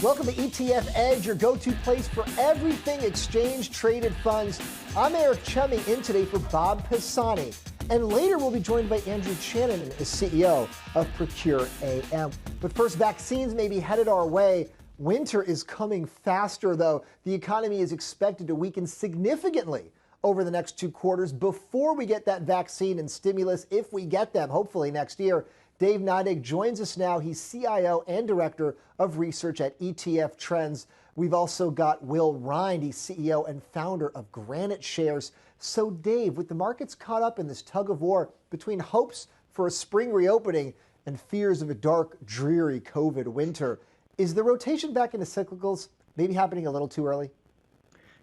Welcome to ETF Edge, your go-to place for everything exchange-traded funds. I'm Eric Chummy, in today for Bob Pisani. And later we'll be joined by Andrew Channon, the CEO of Procure AM. But first, vaccines may be headed our way. Winter is coming faster, though. The economy is expected to weaken significantly over the next 2 quarters before we get that vaccine and stimulus, if we get them, hopefully next year. Dave Neidig joins us now. He's CIO and Director of Research at ETF Trends. We've also got Will Rind. He's CEO and founder of Granite Shares. So, Dave, with the markets caught up in this tug of war between hopes for a spring reopening and fears of a dark, dreary COVID winter, is the rotation back into cyclicals maybe happening a little too early?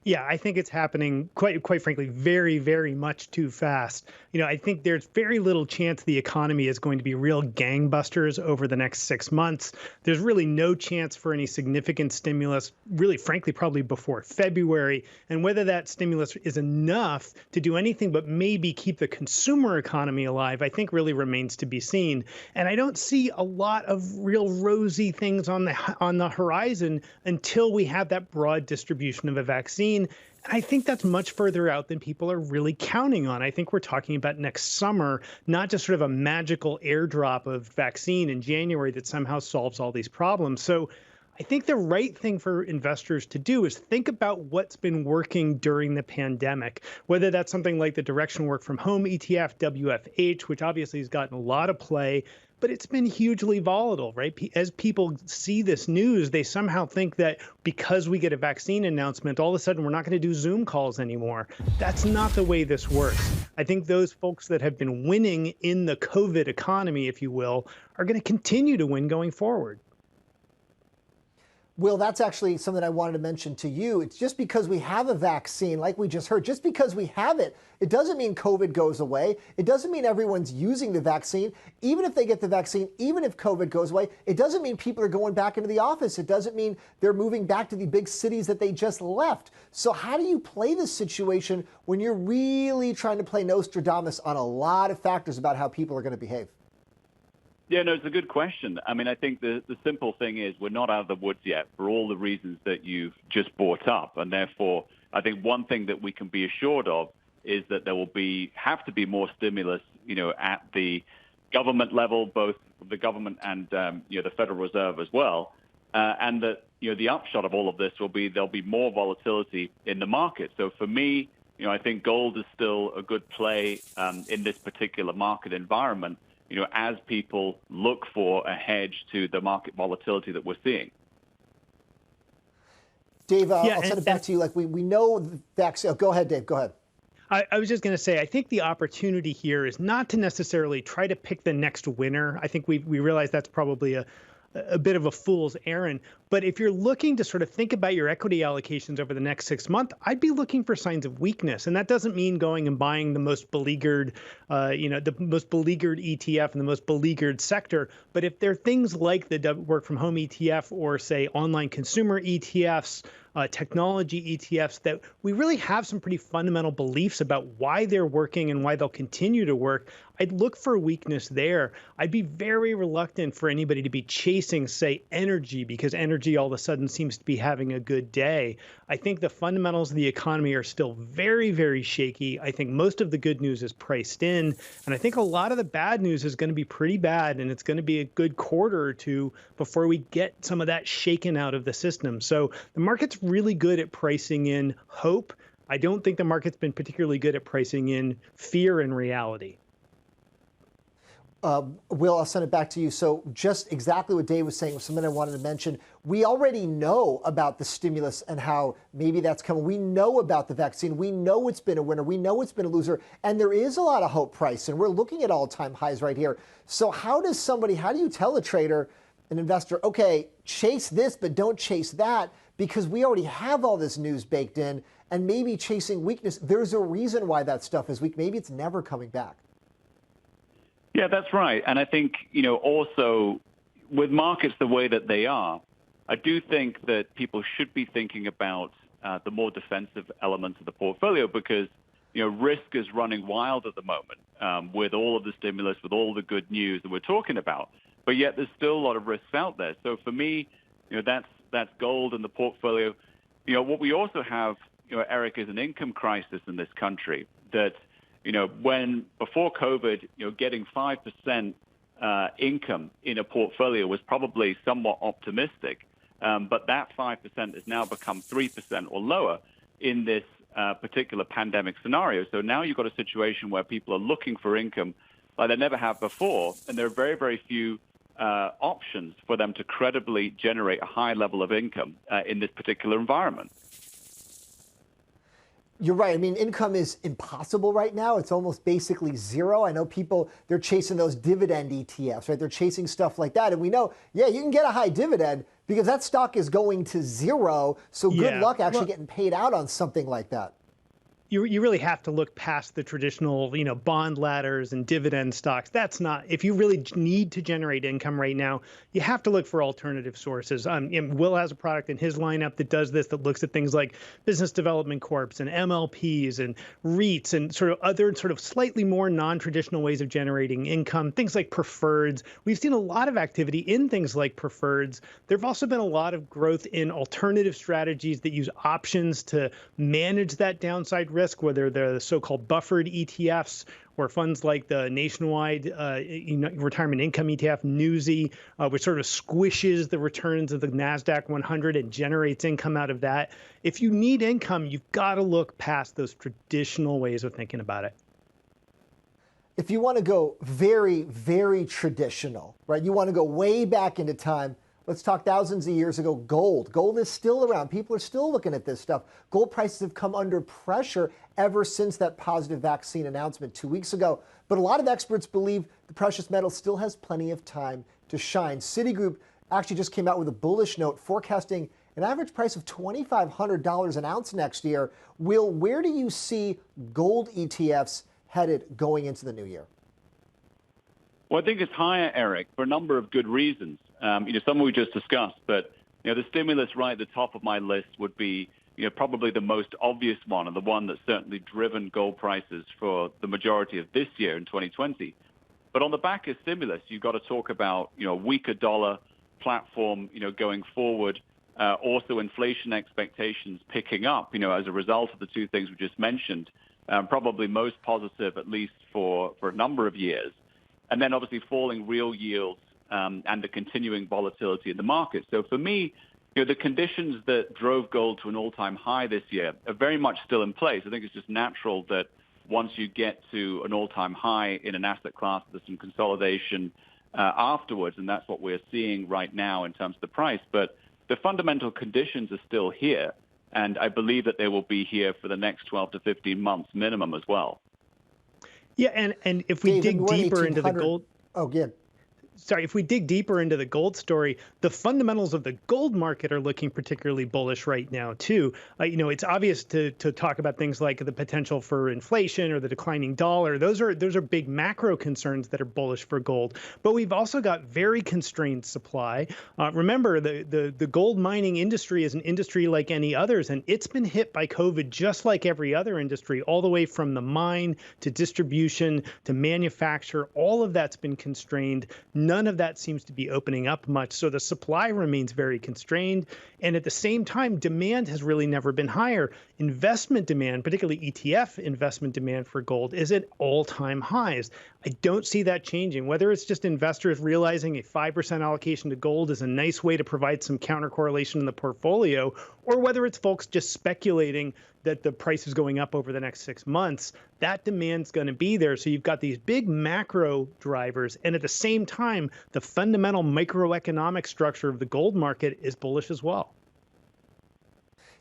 Yeah, I think it's happening quite frankly, very, very much too fast. I think there's very little chance the economy is going to be real gangbusters over the next 6 months. There's really no chance for any significant stimulus, really, frankly, probably before February. And whether that stimulus is enough to do anything but maybe keep the consumer economy alive, I think really remains to be seen. And I don't see a lot of real rosy things on the horizon until we have that broad distribution of a vaccine. And I think that's much further out than people are really counting on. I think we're talking about next summer, not just sort of a magical airdrop of vaccine in January that somehow solves all these problems. So I think the right thing for investors to do is think about what's been working during the pandemic, whether that's something like the direction work from home ETF, WFH, which obviously has gotten a lot of play, but it's been hugely volatile, right? As people see this news, they somehow think that because we get a vaccine announcement, all of a sudden we're not going to do Zoom calls anymore. That's not the way this works. I think those folks that have been winning in the COVID economy, if you will, are going to continue to win going forward. Will, that's actually something I wanted to mention to you. It's just because we have a vaccine, like we just heard, just because we have it, it doesn't mean COVID goes away. It doesn't mean everyone's using the vaccine. Even if they get the vaccine, even if COVID goes away, it doesn't mean people are going back into the office. It doesn't mean they're moving back to the big cities that they just left. So how do you play this situation when you're really trying to play Nostradamus on a lot of factors about how people are going to behave? Yeah, no, it's a good question. I mean, I think the simple thing is we're not out of the woods yet for all the reasons that you've just brought up. And therefore, I think one thing that we can be assured of is that there will have to be more stimulus, at the government level, both the government and, the Federal Reserve as well. And that, the upshot of all of this will be there'll be more volatility in the market. So for me, I think gold is still a good play in this particular market environment, as people look for a hedge to the market volatility that we're seeing. Dave, I'll send it back to you. Like we know the vaccine. Oh, go ahead, Dave. Go ahead. I was just going to say, I think the opportunity here is not to necessarily try to pick the next winner. I think we realize that's probably a bit of a fool's errand. But if you're looking to sort of think about your equity allocations over the next 6 months, I'd be looking for signs of weakness. And that doesn't mean going and buying the most beleaguered, the most beleaguered ETF and the most beleaguered sector. But if there are things like the work from home ETF or, say, online consumer ETFs, technology ETFs, that we really have some pretty fundamental beliefs about why they're working and why they'll continue to work, I'd look for weakness there. I'd be very reluctant for anybody to be chasing, say, energy, because energy all of a sudden seems to be having a good day. I think the fundamentals of the economy are still very, very shaky. I think most of the good news is priced in. And I think a lot of the bad news is going to be pretty bad. And it's going to be a good quarter or two before we get some of that shaken out of the system. So the market's really good at pricing in hope. I don't think the market's been particularly good at pricing in fear and reality. Will, I'll send it back to you. So just exactly what Dave was saying was something I wanted to mention. We already know about the stimulus and how maybe that's coming. We know about the vaccine. We know it's been a winner. We know it's been a loser. And there is a lot of hope price. And we're looking at all-time highs right here. So how do you tell a trader, an investor, okay, chase this, but don't chase that, because we already have all this news baked in, and maybe chasing weakness, there's a reason why that stuff is weak. Maybe it's never coming back. Yeah, that's right. And I think, also with markets the way that they are, I do think that people should be thinking about the more defensive elements of the portfolio because, risk is running wild at the moment with all of the stimulus, with all the good news that we're talking about. But yet there's still a lot of risks out there. So for me, that's that's gold in the portfolio. What we also have, Eric, is an income crisis in this country that, when before COVID, getting 5% income in a portfolio was probably somewhat optimistic. But that 5% has now become 3% or lower in this particular pandemic scenario. So now you've got a situation where people are looking for income like they never have before, and there are very, very few options for them to credibly generate a high level of income in this particular environment. You're right. I mean, income is impossible right now. It's almost basically zero. I know people, they're chasing those dividend ETFs, right? They're chasing stuff like that. And we know, yeah, you can get a high dividend because that stock is going to zero. So good luck actually getting paid out on something like that. You really have to look past the traditional, bond ladders and dividend stocks. That's not, if you really need to generate income right now, you have to look for alternative sources. Will has a product in his lineup that does this, that looks at things like business development corps and MLPs and REITs and sort of other sort of slightly more non-traditional ways of generating income, things like preferreds. We've seen a lot of activity in things like preferreds. There have also been a lot of growth in alternative strategies that use options to manage that downside risk, whether they're the so-called buffered ETFs or funds like the nationwide retirement income ETF, NUSI, which sort of squishes the returns of the NASDAQ 100 and generates income out of that. If you need income, you've got to look past those traditional ways of thinking about it. If you want to go very, very traditional, right? You want to go way back into time. Let's talk thousands of years ago, gold. Gold is still around. People are still looking at this stuff. Gold prices have come under pressure ever since that positive vaccine announcement 2 weeks ago. But a lot of experts believe the precious metal still has plenty of time to shine. Citigroup actually just came out with a bullish note forecasting an average price of $2,500 an ounce next year. Will, where do you see gold ETFs headed going into the new year? Well, I think it's higher, Eric, for a number of good reasons. Some we just discussed, but the stimulus right at the top of my list would be probably the most obvious one, and the one that's certainly driven gold prices for the majority of this year in 2020. But on the back of stimulus, you've got to talk about a weaker dollar platform going forward. Also, inflation expectations picking up as a result of the two things we just mentioned. Probably most positive, at least for a number of years. And then obviously falling real yields and the continuing volatility in the market. So for me, the conditions that drove gold to an all-time high this year are very much still in place. I think it's just natural that once you get to an all-time high in an asset class, there's some consolidation afterwards, and that's what we're seeing right now in terms of the price. But the fundamental conditions are still here, and I believe that they will be here for the next 12 to 15 months minimum as well. Yeah, and if we dig deeper into the gold... Oh, yeah. Sorry, if we dig deeper into the gold story, the fundamentals of the gold market are looking particularly bullish right now, too. It's obvious to talk about things like the potential for inflation or the declining dollar. Those are big macro concerns that are bullish for gold. But we've also got very constrained supply. Remember, the gold mining industry is an industry like any others, and it's been hit by COVID just like every other industry, all the way from the mine to distribution to manufacture. All of that's been constrained. None of that seems to be opening up much. So the supply remains very constrained. And at the same time, demand has really never been higher. Investment demand, particularly ETF investment demand for gold, is at all-time highs. I don't see that changing. Whether it's just investors realizing a 5% allocation to gold is a nice way to provide some counter correlation in the portfolio, or whether it's folks just speculating that the price is going up over the next 6 months, that demand's going to be there. So you've got these big macro drivers, and at the same time, the fundamental microeconomic structure of the gold market is bullish as well.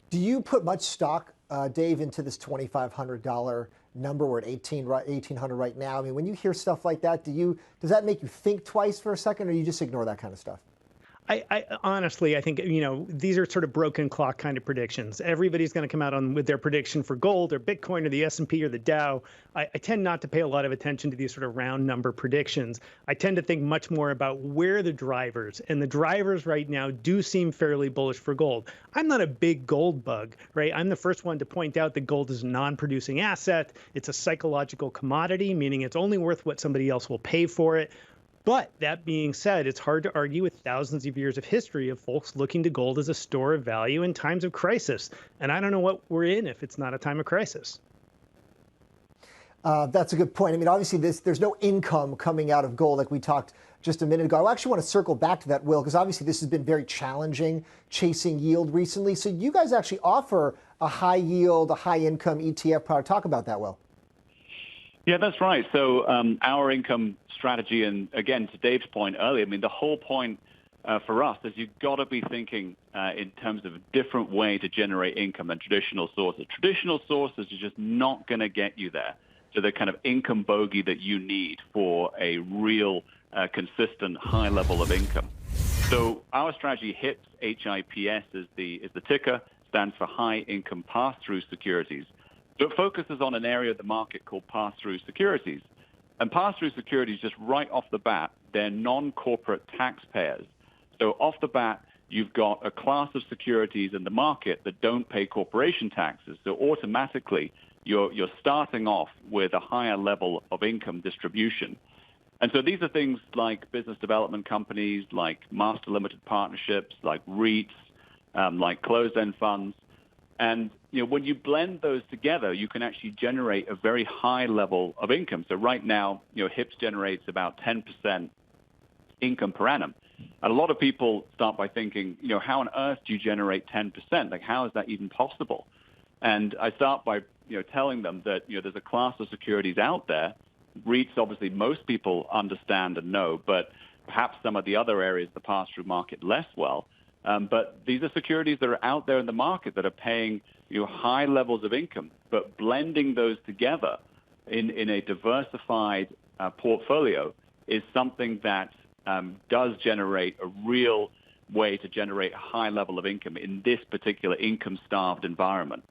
Do you put much stock, Dave, into this $2,500 number? We're at $1,800 right now. I mean, when you hear stuff like that, does that make you think twice for a second, or you just ignore that kind of stuff? I honestly, I think, these are sort of broken clock kind of predictions. Everybody's going to come out with their prediction for gold or Bitcoin or the S&P or the Dow. I tend not to pay a lot of attention to these sort of round number predictions. I tend to think much more about where the drivers, and the drivers right now do seem fairly bullish for gold. I'm not a big gold bug, right? I'm the first one to point out that gold is a non-producing asset. It's a psychological commodity, meaning it's only worth what somebody else will pay for it. But that being said, it's hard to argue with thousands of years of history of folks looking to gold as a store of value in times of crisis. And I don't know what we're in if it's not a time of crisis. That's a good point. I mean, obviously, there's no income coming out of gold like we talked just a minute ago. I actually want to circle back to that, Will, because obviously this has been very challenging chasing yield recently. So you guys actually offer a high yield, a high income ETF product. Talk about that, Will. Yeah, that's right. So our income strategy, and again, to Dave's point earlier, I mean, the whole point for us is you've got to be thinking in terms of a different way to generate income than traditional sources. Traditional sources are just not going to get you there to the kind of income bogey that you need for a real consistent high level of income. So our strategy HIPS, HIPS is the ticker, stands for high income pass-through securities. So it focuses on an area of the market called pass-through securities. And pass-through securities, just right off the bat, they're non-corporate taxpayers. So off the bat, you've got a class of securities in the market that don't pay corporation taxes. So automatically, you're starting off with a higher level of income distribution. And so these are things like business development companies, like master limited partnerships, like REITs, like closed-end funds. And when you blend those together, you can actually generate a very high level of income. So right now, HIPS generates about 10% income per annum. And a lot of people start by thinking, how on earth do you generate 10%? Like, how is that even possible? And I start by telling them that there's a class of securities out there. REITs, obviously, most people understand and know, but perhaps some of the other areas of the pass-through market less well. But these are securities that are out there in the market that are paying high levels of income, but blending those together in a diversified portfolio is something that does generate a real way to generate a high level of income in this particular income-starved environment.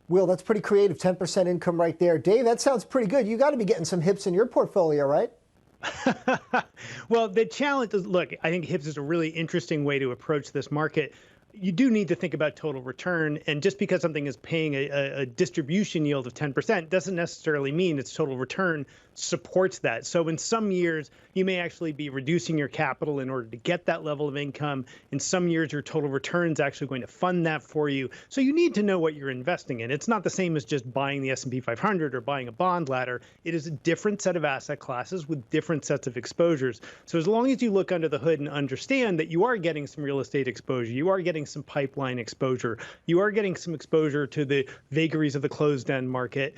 Will, that's pretty creative, 10% income right there. Dave, that sounds pretty good. You got to be getting some HIPS in your portfolio, right? Well, the challenge is, look, I think HIPS is a really interesting way to approach this market. You do need to think about total return. And just because something is paying a distribution yield of 10% doesn't necessarily mean its total return supports that. So in some years, you may actually be reducing your capital in order to get that level of income. In some years, your total return is actually going to fund that for you. So you need to know what you're investing in. It's not the same as just buying the S&P 500 or buying a bond ladder. It is a different set of asset classes with different sets of exposures. So as long as you look under the hood and understand that you are getting some real estate exposure, you are getting some pipeline exposure, you are getting some exposure to the vagaries of the closed-end market,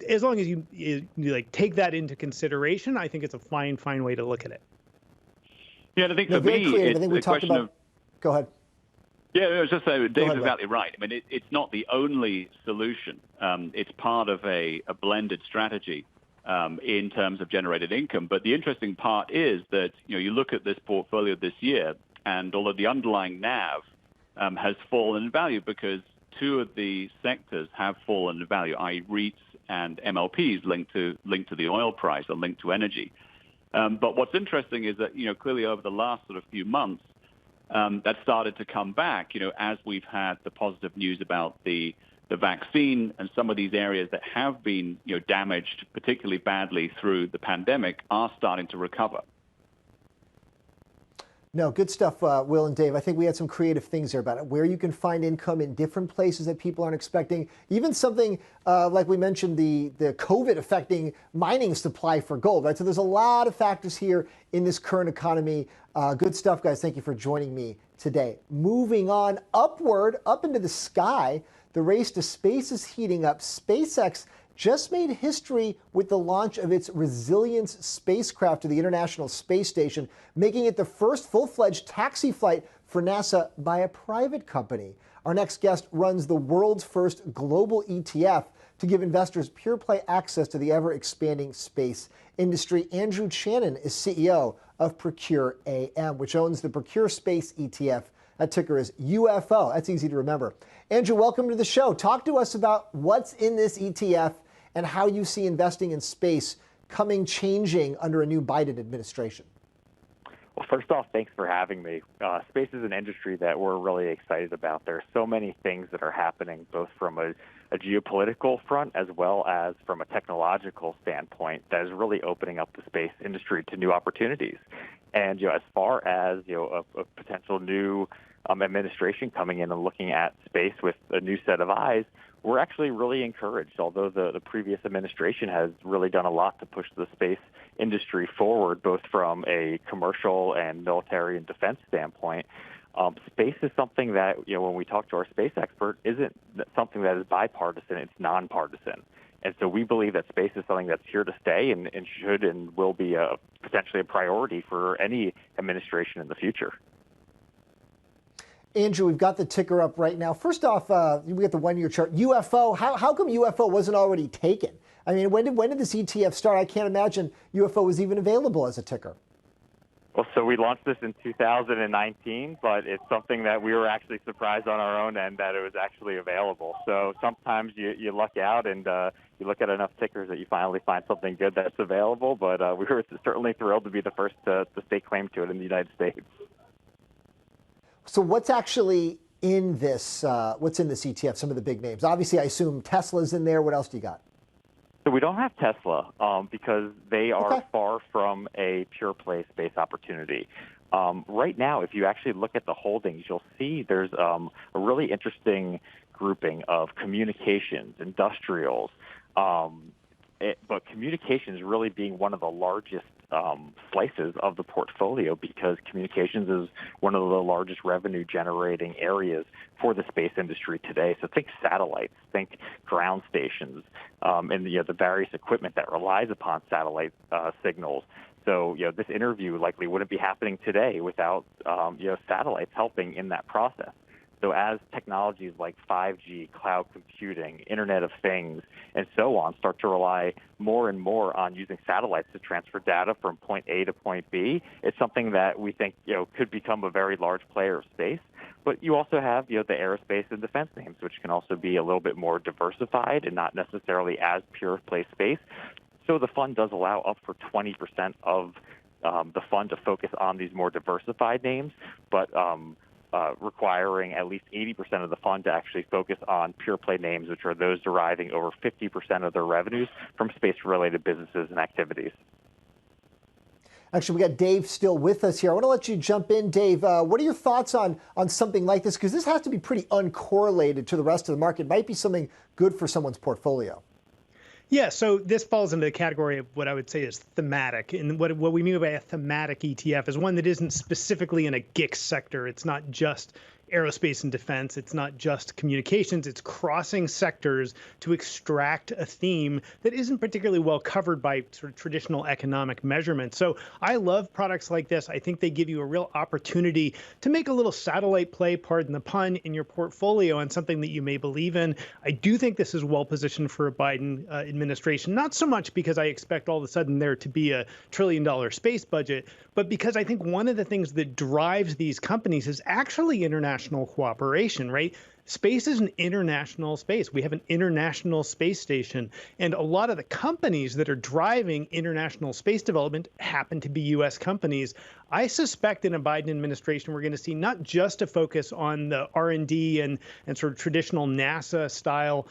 as long as you like take that into consideration, I think it's a fine way to look at it. Yeah, and I think for me, it's a question of. Go ahead. Yeah, I was just saying, Dave's exactly right. I mean, it's not the only solution. It's part of a blended strategy in terms of generated income. But the interesting part is that you look at this portfolio this year, and although the underlying NAV has fallen in value because two of the sectors have fallen in value, i.e. REITs and MLPs linked to the oil price or linked to energy. But what's interesting is that, clearly over the last sort of few months, that started to come back, as we've had the positive news about the vaccine, and some of these areas that have been, damaged particularly badly through the pandemic are starting to recover. No, good stuff, Will and Dave. I think we had some creative things there about it, where you can find income in different places that people aren't expecting. Even something like we mentioned, the COVID affecting mining supply for gold, right? So there's a lot of factors here in this current economy. Good stuff, guys. Thank you for joining me today. Moving on upward, up into the sky, the race to space is heating up. SpaceX just made history with the launch of its Resilience spacecraft to the International Space Station, making it the first full-fledged taxi flight for NASA by a private company. Our next guest runs the world's first global ETF to give investors pure-play access to the ever-expanding space industry. Andrew Chanin is CEO of Procure AM, which owns the Procure Space ETF. That ticker is UFO. That's easy to remember. Andrew, welcome to the show. Talk to us about what's in this ETF and how you see investing in space changing under a new Biden administration. Well, first off, thanks for having me. Space is an industry that we're really excited about. There are so many things that are happening, both from a a geopolitical front as well as from a technological standpoint that is really opening up the space industry to new opportunities. And as far as a potential new administration coming in and looking at space with a new set of eyes, we're actually really encouraged. Although the previous administration has really done a lot to push the space industry forward, both from a commercial and military and defense standpoint, space is something that, when we talk to our space expert, isn't something that is bipartisan, it's nonpartisan. And so we believe that space is something that's here to stay and should and will be potentially a priority for any administration in the future. Andrew, we've got the ticker up right now. First off, we got the one-year chart. UFO, how come UFO wasn't already taken? I mean, when did this ETF start? I can't imagine UFO was even available as a ticker. Well, so we launched this in 2019, but it's something that we were actually surprised on our own end that it was actually available. So sometimes you luck out and you look at enough tickers that you finally find something good that's available. But we were certainly thrilled to be the first to stake claim to it in the United States. So what's actually in this? What's in this ETF? Some of the big names. Obviously, I assume Tesla's in there. What else do you got? So we don't have Tesla because they are far from a pure play space opportunity. Right now, if you actually look at the holdings, you'll see there's a really interesting grouping of communications, industrials, but communications really being one of the largest slices of the portfolio because communications is one of the largest revenue generating areas for the space industry today. So think satellites, think ground stations, and the various equipment that relies upon satellite signals. So this interview likely wouldn't be happening today without satellites helping in that process. So as technologies like 5G, cloud computing, Internet of Things, and so on start to rely more and more on using satellites to transfer data from point A to point B, it's something that we think could become a very large player of space. But you also have the aerospace and defense names, which can also be a little bit more diversified and not necessarily as pure play space. So the fund does allow up for 20% of the fund to focus on these more diversified names, but requiring at least 80% of the fund to actually focus on pure play names, which are those deriving over 50% of their revenues from space-related businesses and activities. Actually, we got Dave still with us here. I want to let you jump in, Dave. What are your thoughts on something like this? Because this has to be pretty uncorrelated to the rest of the market. It might be something good for someone's portfolio. Yeah, so this falls into the category of what I would say is thematic. And what we mean by a thematic ETF is one that isn't specifically in a GIC sector. It's not just aerospace and defense. It's not just communications. It's crossing sectors to extract a theme that isn't particularly well covered by sort of traditional economic measurements. So I love products like this. I think they give you a real opportunity to make a little satellite play, pardon the pun, in your portfolio on something that you may believe in. I do think this is well positioned for a Biden administration, not so much because I expect all of a sudden there to be a $1 trillion space budget, but because I think one of the things that drives these companies is actually international cooperation, right? Space is an international space. We have an international space station, and a lot of the companies that are driving international space development happen to be U.S. companies. I suspect in a Biden administration, we're going to see not just a focus on the R&D and sort of traditional NASA-style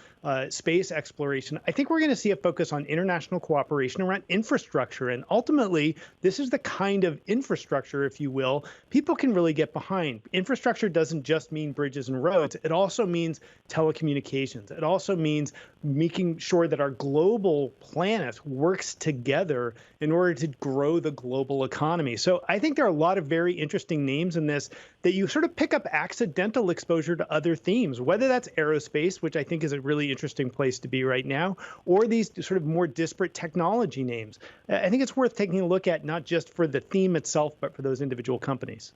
space exploration. I think we're going to see a focus on international cooperation around infrastructure. And ultimately, this is the kind of infrastructure, if you will, people can really get behind. Infrastructure doesn't just mean bridges and roads. It also means telecommunications. It also means making sure that our global planet works together in order to grow the global economy. So I think there are a lot of very interesting names in this that you sort of pick up accidental exposure to other themes, whether that's aerospace, which I think is a really interesting place to be right now, or these sort of more disparate technology names. I think it's worth taking a look at, not just for the theme itself, but for those individual companies.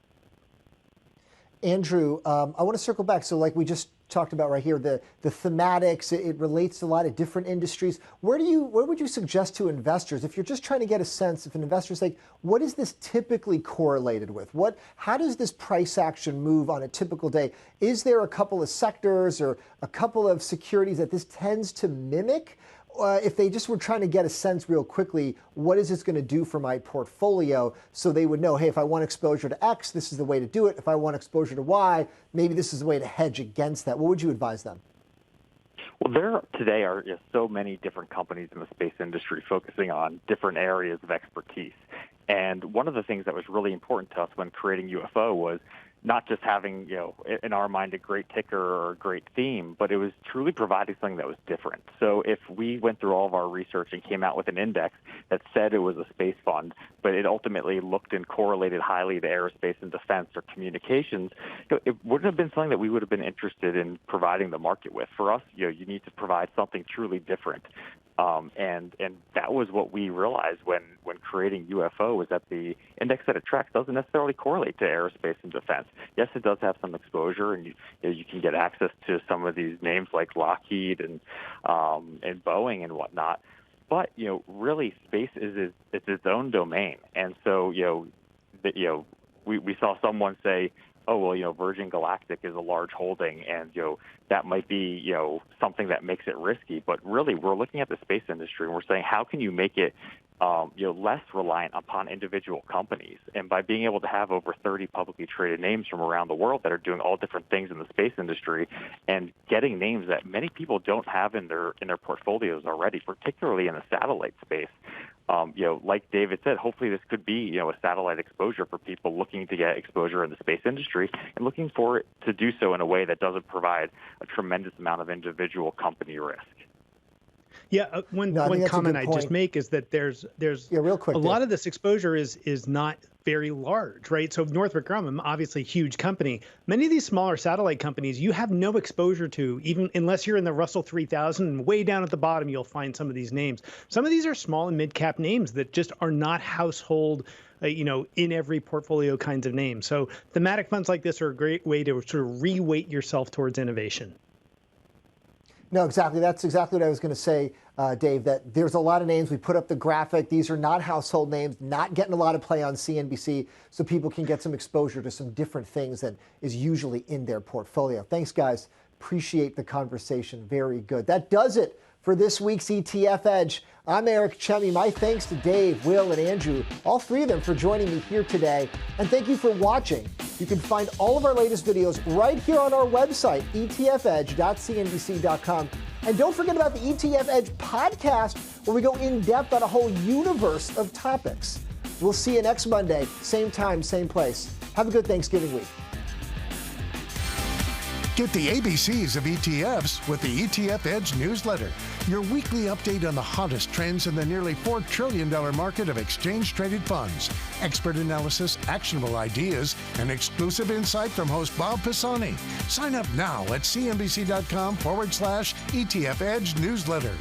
Andrew, I want to circle back. So like we just talked about right here, the thematics, it relates to a lot of different industries. Where would you suggest to investors, if you're just trying to get a sense, if an investor's like, what is this typically correlated with? How does this price action move on a typical day? Is there a couple of sectors or a couple of securities that this tends to mimic? If they just were trying to get a sense real quickly, what is this going to do for my portfolio, so they would know, hey, if I want exposure to X, this is the way to do it. If I want exposure to Y, maybe this is the way to hedge against that. What would you advise them? Well, there today are so many different companies in the space industry focusing on different areas of expertise. And one of the things that was really important to us when creating UFO was not just having, in our mind, a great ticker or a great theme, but it was truly providing something that was different. So if we went through all of our research and came out with an index that said it was a space fund, but it ultimately looked and correlated highly to aerospace and defense or communications, it wouldn't have been something that we would have been interested in providing the market with. For us, you need to provide something truly different. And that was what we realized when creating UFO, was that the index that it tracks doesn't necessarily correlate to aerospace and defense. Yes, it does have some exposure, and you can get access to some of these names like Lockheed and Boeing and whatnot. But really, space is its own domain, and so we saw someone say, oh, well, Virgin Galactic is a large holding, and, that might be, something that makes it risky. But really, we're looking at the space industry, and we're saying, how can you make it, less reliant upon individual companies? And by being able to have over 30 publicly traded names from around the world that are doing all different things in the space industry, and getting names that many people don't have in their portfolios already, particularly in the satellite space. Like David said, hopefully this could be, a satellite exposure for people looking to get exposure in the space industry and looking for it to do so in a way that doesn't provide a tremendous amount of individual company risk. Yeah, one comment I just make is that there's real quick, a lot of this exposure is not very large, right? So Northrop Grumman, obviously a huge company. Many of these smaller satellite companies, you have no exposure to, even unless you're in the Russell 3000, and way down at the bottom, you'll find some of these names. Some of these are small and mid-cap names that just are not household, in every portfolio kinds of names. So thematic funds like this are a great way to sort of re-weight yourself towards innovation. No, exactly. That's exactly what I was going to say, Dave, that there's a lot of names. We put up the graphic. These are not household names, not getting a lot of play on CNBC, so people can get some exposure to some different things that is usually in their portfolio. Thanks, guys. Appreciate the conversation. Very good. That does it for this week's ETF Edge. I'm Eric Chemi. My thanks to Dave, Will, and Andrew, all three of them, for joining me here today. And thank you for watching. You can find all of our latest videos right here on our website, etfedge.cnbc.com. And don't forget about the ETF Edge podcast, where we go in depth on a whole universe of topics. We'll see you next Monday, same time, same place. Have a good Thanksgiving week. Get the ABCs of ETFs with the ETF Edge newsletter, your weekly update on the hottest trends in the nearly $4 trillion market of exchange-traded funds, expert analysis, actionable ideas, and exclusive insight from host Bob Pisani. Sign up now at cnbc.com/ETF Edge newsletter.